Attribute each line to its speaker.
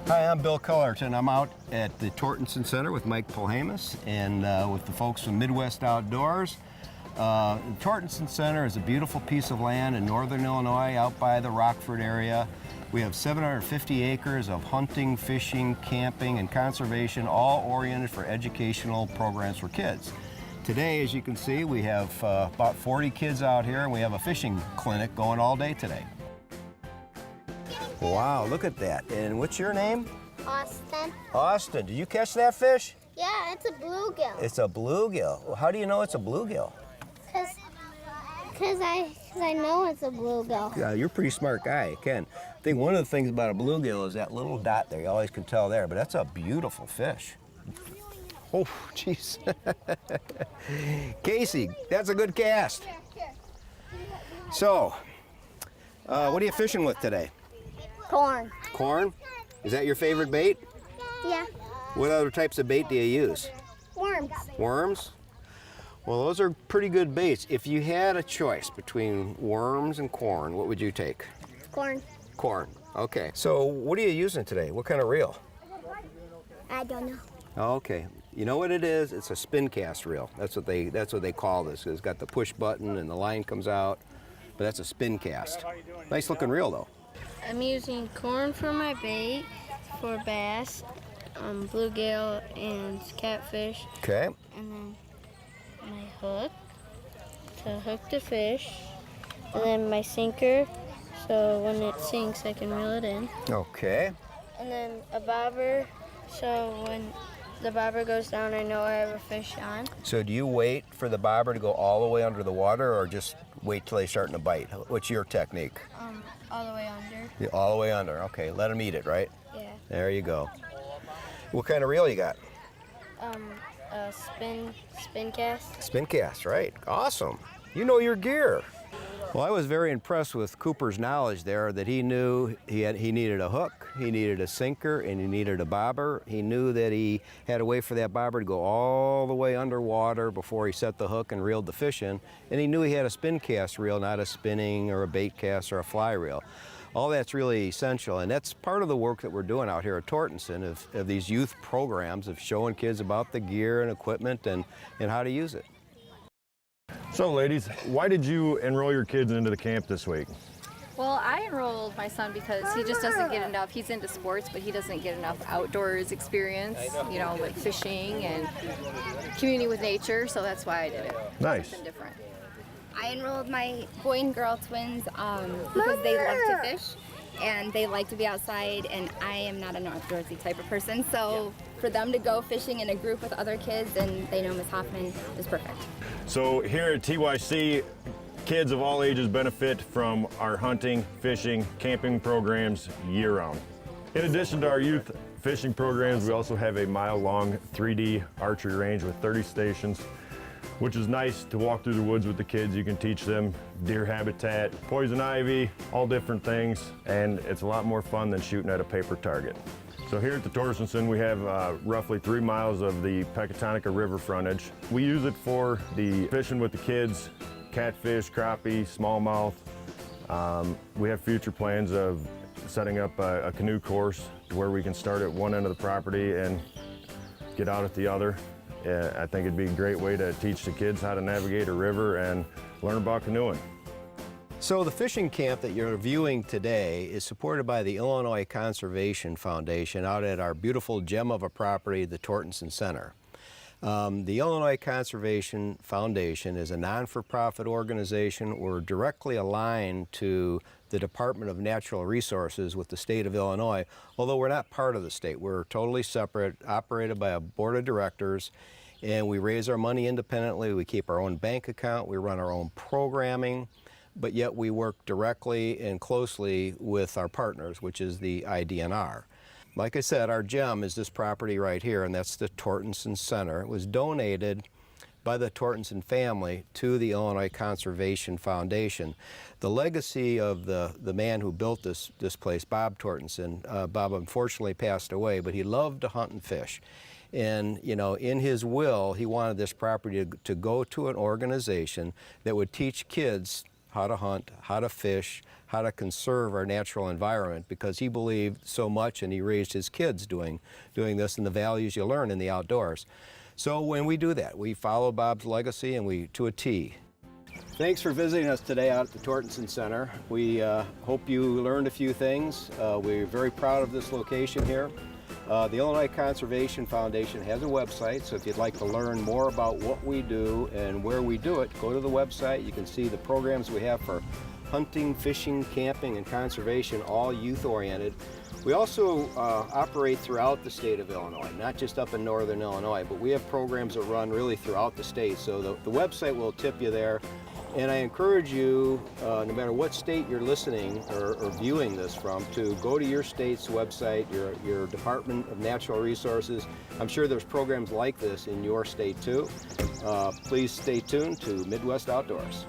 Speaker 1: Hi, I'm Bill Cullerton. I'm out at the Tortenson Center with Mike Polhamuss and with the folks from Midwest Outdoors. The Tortenson Center is a beautiful piece of land in northern Illinois out by the Rockford area. We have 750 acres of hunting, fishing, camping, and conservation, all oriented for educational programs for kids. Today, as you can see, we have about 40 kids out here, and we have a fishing clinic going all day today. Wow, look at that. And what's your name?
Speaker 2: Austin.
Speaker 1: Austin, did you catch that fish?
Speaker 2: Yeah, it's a bluegill.
Speaker 1: It's a bluegill. Well, how do you know it's a bluegill?
Speaker 2: Because I know it's a bluegill.
Speaker 1: Yeah, you're a pretty smart guy, Ken. I think one of the things about a bluegill is that little dot there. You always can tell there, but that's a beautiful fish. Oh, jeez. Casey, that's a good cast. So, what are you fishing with today?
Speaker 2: Corn.
Speaker 1: Corn? Is that your favorite bait?
Speaker 2: Yeah.
Speaker 1: What other types of bait do you use?
Speaker 2: Worms.
Speaker 1: Worms? Well, those are pretty good baits. If you had a choice between worms and corn, what would you take?
Speaker 2: Corn.
Speaker 1: Corn. Okay. So what are you using today? What kind of reel?
Speaker 2: I don't know.
Speaker 1: Okay. You know what it is? It's a spin cast reel. That's what they call this. It's got the push button and the line comes out, but that's a spin cast. Nice looking reel though.
Speaker 3: I'm using corn for my bait for bass, bluegill, and catfish.
Speaker 1: Okay.
Speaker 3: And then my hook to hook the fish. And then my sinker, so when it sinks, I can reel it in.
Speaker 1: Okay.
Speaker 3: And then a bobber, so when the bobber goes down, I know I have a fish on.
Speaker 1: So do you wait for the bobber to go all the way under the water or just wait till they start to bite? What's your technique?
Speaker 3: All the way under.
Speaker 1: Yeah, all the way under. Okay, let them eat it, right?
Speaker 3: Yeah.
Speaker 1: There you go. What kind of reel you got?
Speaker 3: A spin cast.
Speaker 1: Spin cast, right? Awesome. You know your gear. Well, I was very impressed with Cooper's knowledge there that he knew he needed a hook, he needed a sinker, and he needed a bobber. He knew that he had a way for that bobber to go all the way underwater before he set the hook and reeled the fish in. And he knew he had a spin cast reel, not a spinning or a bait cast or a fly reel. All that's really essential, and that's part of the work that we're doing out here at Tortenson of these youth programs of showing kids about the gear and equipment and how to use it.
Speaker 4: So ladies, why did you enroll your kids into the camp this week?
Speaker 5: Well, I enrolled my son because he just doesn't get enough. He's into sports, but he doesn't get enough outdoors experience, you know, like fishing and communing with nature, so that's why I did it.
Speaker 4: Nice.
Speaker 5: Something different.
Speaker 6: I enrolled my boy and girl twins because they love to fish and they like to be outside, and I am not an outdoorsy type of person, so for them to go fishing in a group with other kids and they know Miss Hoffman is perfect.
Speaker 4: So here at TYC, kids of all ages benefit from our hunting, fishing, camping programs year-round. In addition to our youth fishing programs, we also have a mile-long 3D archery range with 30 stations, which is nice to walk through the woods with the kids. You can teach them deer habitat, poison ivy, all different things, and it's a lot more fun than shooting at a paper target. So here at the Torstenson, we have roughly 3 miles of the Pecatonica River frontage. We use it for the fishing with the kids, catfish, crappie, smallmouth. We have future plans of setting up a canoe course to where we can start at one end of the property and get out at the other. I think it'd be a great way to teach the kids how to navigate a river and learn about canoeing.
Speaker 1: So the fishing camp that you're viewing today is supported by the Illinois Conservation Foundation out at our beautiful gem of a property, the Tortenson Center. The Illinois Conservation Foundation is a non-for-profit organization. We're directly aligned to the Department of Natural Resources with the state of Illinois, although we're not part of the state. We're totally separate, operated by a board of directors, and we raise our money independently. We keep our own bank account, we run our own programming, but yet we work directly and closely with our partners, which is the IDNR. Like I said, our gem is this property right here, and that's the Tortenson Center. It was donated by the Tortenson family to the Illinois Conservation Foundation. The legacy of the man who built this place, Bob Tortenson, Bob unfortunately passed away, but he loved to hunt and fish. And, you know, in his will, he wanted this property to go to an organization that would teach kids how to hunt, how to fish, how to conserve our natural environment, because he believed so much and he raised his kids doing this and the values you learn in the outdoors. So when we do that, we follow Bob's legacy and we to a T. Thanks for visiting us today out at the Tortenson Center. We hope you learned a few things. We're very proud of this location here. The Illinois Conservation Foundation has a website, so if you'd like to learn more about what we do and where we do it, go to the website. You can see the programs we have for hunting, fishing, camping, and conservation, all youth-oriented. We also operate throughout the state of Illinois, not just up in northern Illinois, but we have programs that run really throughout the state, so the website will tip you there. And I encourage you, no matter what state you're listening or viewing this from, to go to your state's website, your Department of Natural Resources. I'm sure there's programs like this in your state too. Please stay tuned to Midwest Outdoors.